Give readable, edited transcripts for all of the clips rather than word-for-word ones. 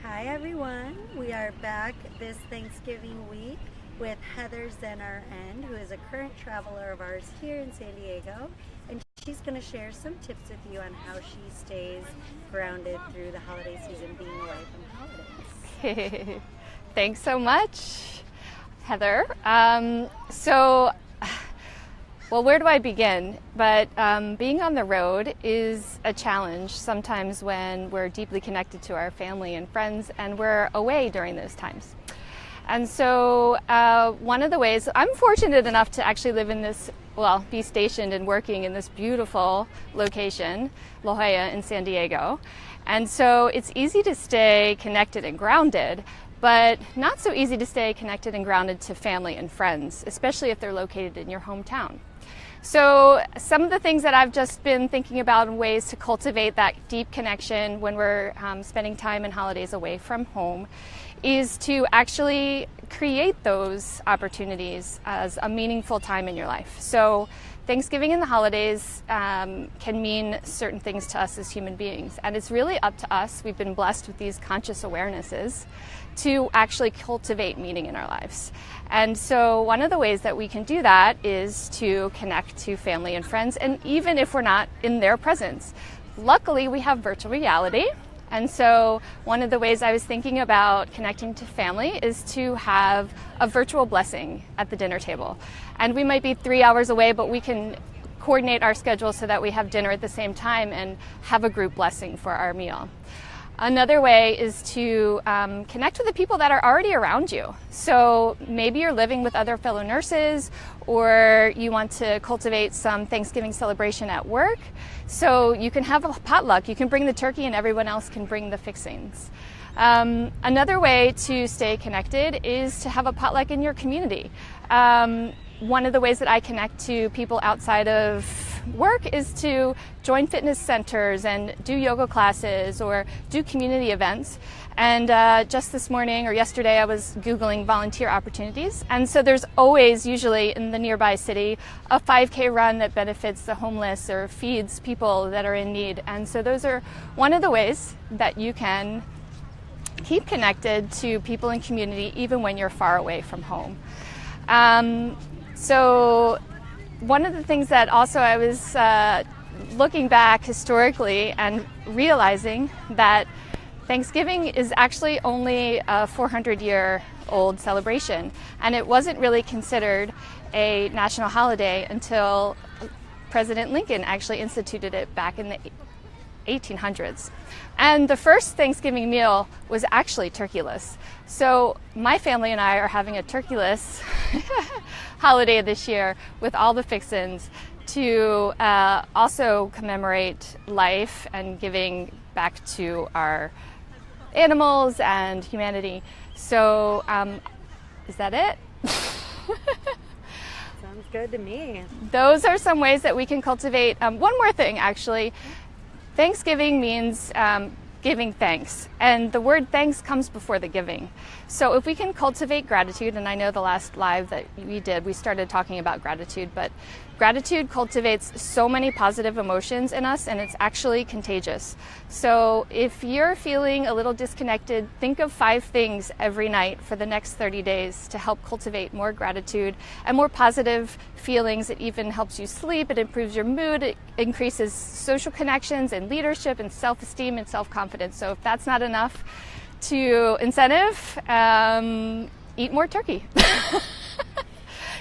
Hi everyone, we are back this Thanksgiving week with Heather Zenarend, who is a current traveler of ours here in San Diego, and she's going to share some tips with you on how she stays grounded through the holiday season, being away from holidays. Thanks so much, Heather. Well, where do I begin? But being on the road is a challenge sometimes when we're deeply connected to our family and friends and we're away during those times. And so one of the ways, I'm fortunate enough to actually live in this, be stationed and working in this beautiful location, La Jolla in San Diego. And so it's easy to stay connected and grounded, but not so easy to stay connected and grounded to family and friends, especially if they're located in your hometown. So some of the things that I've just been thinking about and ways to cultivate that deep connection when we're spending time and holidays away from home is to actually create those opportunities as a meaningful time in your life. So Thanksgiving and the holidays can mean certain things to us as human beings, and it's really up to us. We've been blessed with these conscious awarenesses to actually cultivate meaning in our lives. And so one of the ways that we can do that is to connect to family and friends, and even if we're not in their presence. Luckily, we have virtual reality. And so one of the ways I was thinking about connecting to family is to have a virtual blessing at the dinner table. And we might be 3 hours away, but we can coordinate our schedule so that we have dinner at the same time and have a group blessing for our meal. Another way is to connect with the people that are already around you. So maybe you're living with other fellow nurses, or you want to cultivate some Thanksgiving celebration at work. So you can have a potluck. You can bring the turkey and everyone else can bring the fixings. Another way to stay connected is to have a potluck in your community. One of the ways that I connect to people outside of work is to join fitness centers and do yoga classes or do community events. And just this morning or yesterday I was Googling volunteer opportunities. And so there's always, usually in the nearby city, a 5K run that benefits the homeless or feeds people that are in need. And so those are one of the ways that you can keep connected to people in community even when you're far away from home. So one of the things that also I was looking back historically and realizing that Thanksgiving is actually only a 400-year-old celebration, and it wasn't really considered a national holiday until President Lincoln actually instituted it back in the 1800s. And the first Thanksgiving meal was actually turkeyless. So my family and I are having a turkeyless holiday this year with all the fixins to also commemorate life and giving back to our animals and humanity. So is that it? Sounds good to me. Those are some ways that we can cultivate. One more thing, actually. Thanksgiving means giving thanks, and the word thanks comes before the giving. So if we can cultivate gratitude, and I know the last live that we did, we started talking about gratitude, but gratitude cultivates so many positive emotions in us, and it's actually contagious. So if you're feeling a little disconnected, think of 5 things every night for the next 30 days to help cultivate more gratitude and more positive feelings. It even helps you sleep, it improves your mood, it increases social connections and leadership and self-esteem and self-confidence. So if that's not enough to incentive, eat more turkey.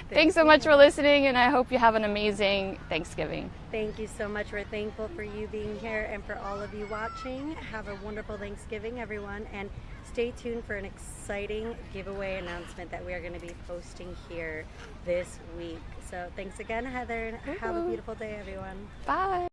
Thanks so much for listening, and I hope you have an amazing Thanksgiving. Thank you so much. We're thankful for you being here and for all of you watching. Have a wonderful Thanksgiving, everyone, and stay tuned for an exciting giveaway announcement that we are going to be posting here this week. So thanks again, Heather, and have a beautiful day, everyone. Bye.